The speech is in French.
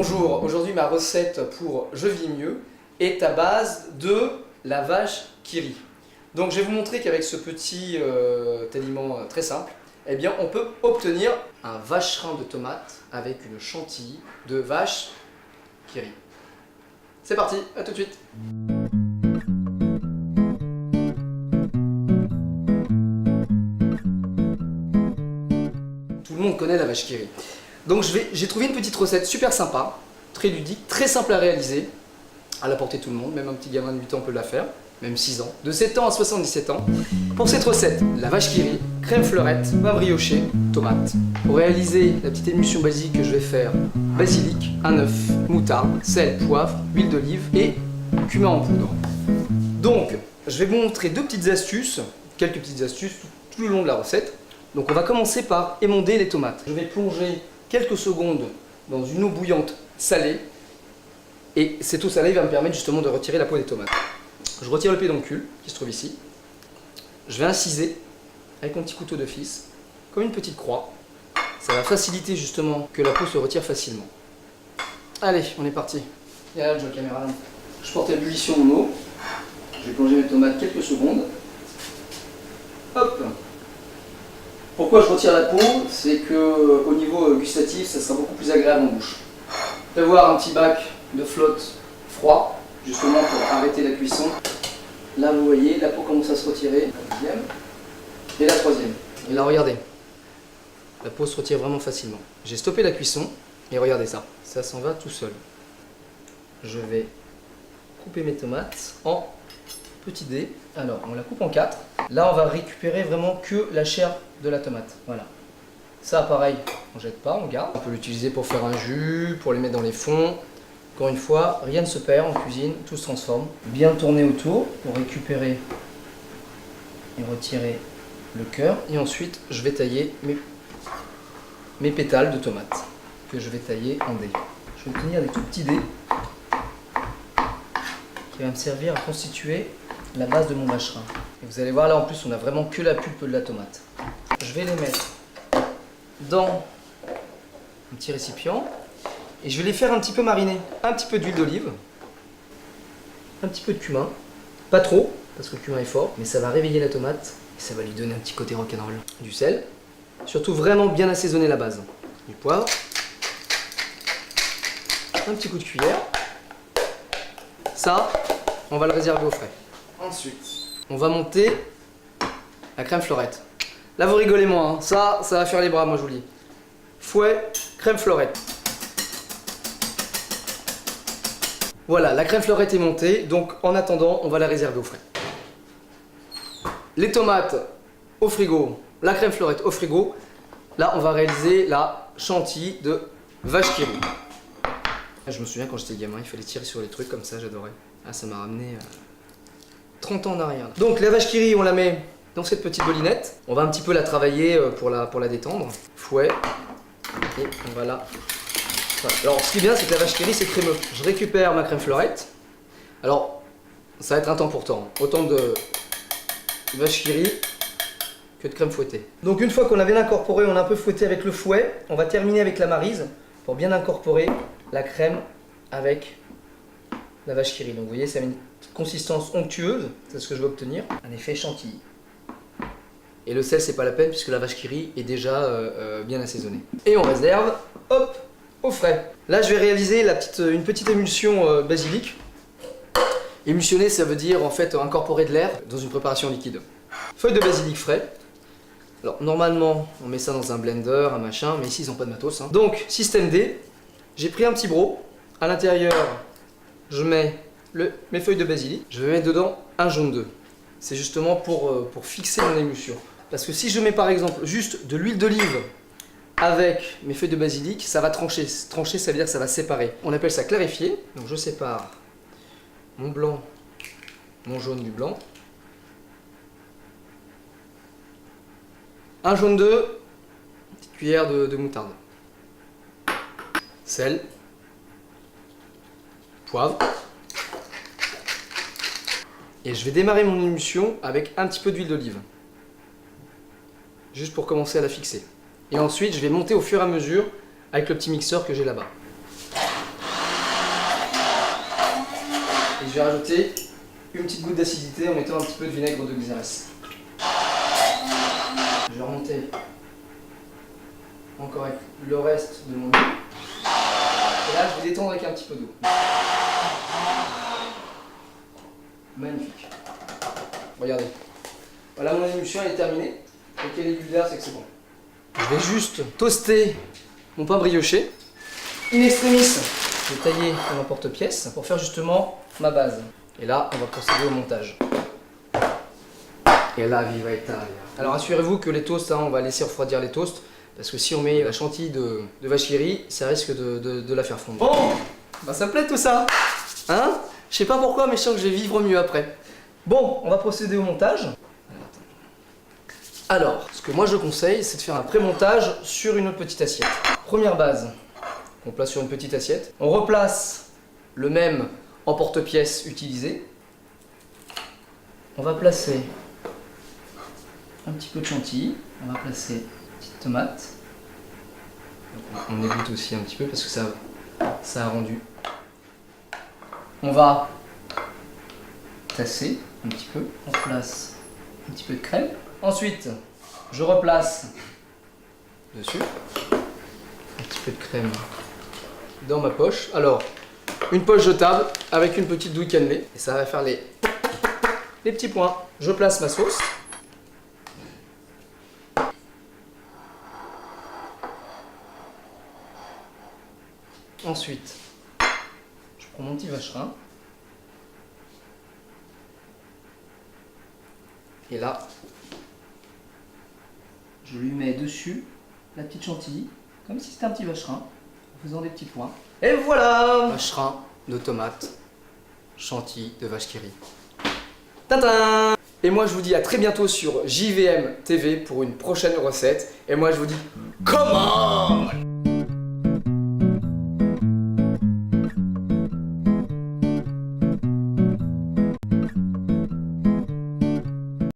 Bonjour, aujourd'hui ma recette pour Je vis mieux est à base de la vache qui rit. Donc je vais vous montrer qu'avec ce petit aliment très simple, eh bien on peut obtenir un vacherin de tomates avec une chantilly de vache qui rit. C'est parti, à tout de suite. Tout le monde connaît la vache qui rit. Donc j'ai trouvé une petite recette super sympa, très ludique, très simple à réaliser, à la portée de tout le monde, même un petit gamin de 8 ans peut la faire, même 6 ans, de 7 ans à 77 ans. Pour cette recette, la vache qui rit, crème fleurette, pain brioché, tomates. Pour réaliser la petite émulsion basique que je vais faire, basilic, un œuf, moutarde, sel, poivre, huile d'olive et cumin en poudre. Donc, je vais vous montrer deux petites astuces, quelques petites astuces tout le long de la recette. Donc on va commencer par émonder les tomates. Je vais plonger quelques secondes dans une eau bouillante salée et cette eau salée va me permettre justement de retirer la peau des tomates. Je retire le pédoncule qui se trouve ici. Je vais inciser avec mon petit couteau de fils comme une petite croix. Ça va faciliter justement que la peau se retire facilement. Allez, on est parti. Et là, je caméra. Je porte à l'ébullition mon eau. Je vais plonger mes tomates quelques secondes. Hop. Pourquoi je retire la peau? C'est que au niveau gustatif, ça sera beaucoup plus agréable en bouche. Prévoir un petit bac de flotte froid, justement pour arrêter la cuisson. Là, vous voyez, la peau commence à se retirer. La deuxième et la troisième. Et là, regardez, la peau se retire vraiment facilement. J'ai stoppé la cuisson et regardez ça, ça s'en va tout seul. Je vais couper mes tomates en petits dés. Alors, on la coupe en 4. Là, on va récupérer vraiment que la chair de la tomate. Voilà. Ça, pareil, on jette pas, on garde. On peut l'utiliser pour faire un jus, pour les mettre dans les fonds. Encore une fois, rien ne se perd en cuisine, tout se transforme. Bien tourner autour pour récupérer et retirer le cœur. Et ensuite, je vais tailler mes pétales de tomates que je vais tailler en dés. Je vais tenir des tout petits dés qui va me servir à constituer la base de mon vacherin. Et vous allez voir là en plus on a vraiment que la pulpe de la tomate. Je vais les mettre dans un petit récipient et je vais les faire un petit peu mariner. Un petit peu d'huile d'olive, un petit peu de cumin, pas trop parce que le cumin est fort, mais ça va réveiller la tomate et ça va lui donner un petit côté rock'n'roll. Du sel, surtout vraiment bien assaisonner la base. Du poivre, un petit coup de cuillère. Ça, on va le réserver au frais. Ensuite, on va monter la crème fleurette. Là, vous rigolez moins, hein. Ça va faire les bras, moi je vous le dis. Fouet, crème fleurette. Voilà, la crème fleurette est montée, donc en attendant, on va la réserver au frais. Les tomates au frigo, la crème fleurette au frigo. Là, on va réaliser la chantilly de vache qui rit. Je me souviens quand j'étais gamin, il fallait tirer sur les trucs comme ça, j'adorais. Ah, ça m'a ramené 30 ans en arrière. Donc la vache qui rit, on la met dans cette petite bolinette. On va un petit peu la travailler pour la détendre. Fouet. Et on va la... Voilà. Alors ce qui est bien, c'est que la vache qui rit, c'est crémeux. Je récupère ma crème fleurette. Alors, ça va être un temps pour temps. Autant de vache qui rit que de crème fouettée. Donc une fois qu'on a bien incorporé, on a un peu fouetté avec le fouet, on va terminer avec la maryse pour bien incorporer la crème avec la vache qui rit. Donc vous voyez, ça a une consistance onctueuse, c'est ce que je veux obtenir. Un effet chantilly. Et le sel, c'est pas la peine puisque la vache qui rit est déjà bien assaisonnée. Et on réserve, hop, au frais. Là, je vais réaliser une petite émulsion basilic. Émulsionner, ça veut dire en fait incorporer de l'air dans une préparation liquide. Feuilles de basilic frais. Alors normalement, on met ça dans un blender, un machin, mais ici ils n'ont pas de matos. Hein. Donc, système D. J'ai pris un petit broc. À l'intérieur, je mets mes feuilles de basilic. Je vais mettre dedans un jaune d'œuf. C'est justement pour fixer mon émulsion. Parce que si je mets par exemple juste de l'huile d'olive avec mes feuilles de basilic, ça va trancher. Trancher, ça veut dire que ça va séparer. On appelle ça clarifier. Donc je sépare mon blanc, mon jaune du blanc. Un jaune d'œuf, une petite cuillère de moutarde. Sel. Poivre. Et je vais démarrer mon émulsion avec un petit peu d'huile d'olive. Juste pour commencer à la fixer. Et ensuite, je vais monter au fur et à mesure avec le petit mixeur que j'ai là-bas. je vais rajouter une petite goutte d'acidité en mettant un petit peu de vinaigre de Xérès. Je vais remonter encore avec le reste de mon eau. Et là, je vais détendre avec un petit peu d'eau. Magnifique. Regardez. Voilà, mon émulsion est terminée. Et qu'elle est vulgaire, c'est que c'est bon. Je vais juste toaster mon pain brioché. In extremis, je vais tailler mon emporte-pièce pour faire justement ma base. Et là, on va procéder au montage. Et là, viva Italia. Alors assurez-vous que les toasts, on va laisser refroidir les toasts. Parce que si on met la chantilly de vache qui rit, ça risque de la faire fondre. Bon, bah ça me plaît tout ça. Hein? Je sais pas pourquoi, mais je sens que je vais vivre mieux après. Bon, on va procéder au montage. Alors, ce que moi je conseille, c'est de faire un pré-montage sur une autre petite assiette. Première base, on place sur une petite assiette. On replace le même emporte-pièce utilisé. On va placer un petit peu de chantilly. On va placer une petite tomate. On égoutte aussi un petit peu parce que ça a rendu. On va tasser un petit peu. On place un petit peu de crème. Ensuite, je replace dessus un petit peu de crème dans ma poche. Alors, une poche jetable avec une petite douille cannelée. Et ça va faire les petits points. Je place ma sauce. Ensuite, je prends mon petit vacherin. Et là, je lui mets dessus la petite chantilly, comme si c'était un petit vacherin, en faisant des petits points. Et voilà! Vacherin de tomate, chantilly de vache qui rit. Tintin! Et moi je vous dis à très bientôt sur JVM TV pour une prochaine recette. Et moi je vous dis, comment?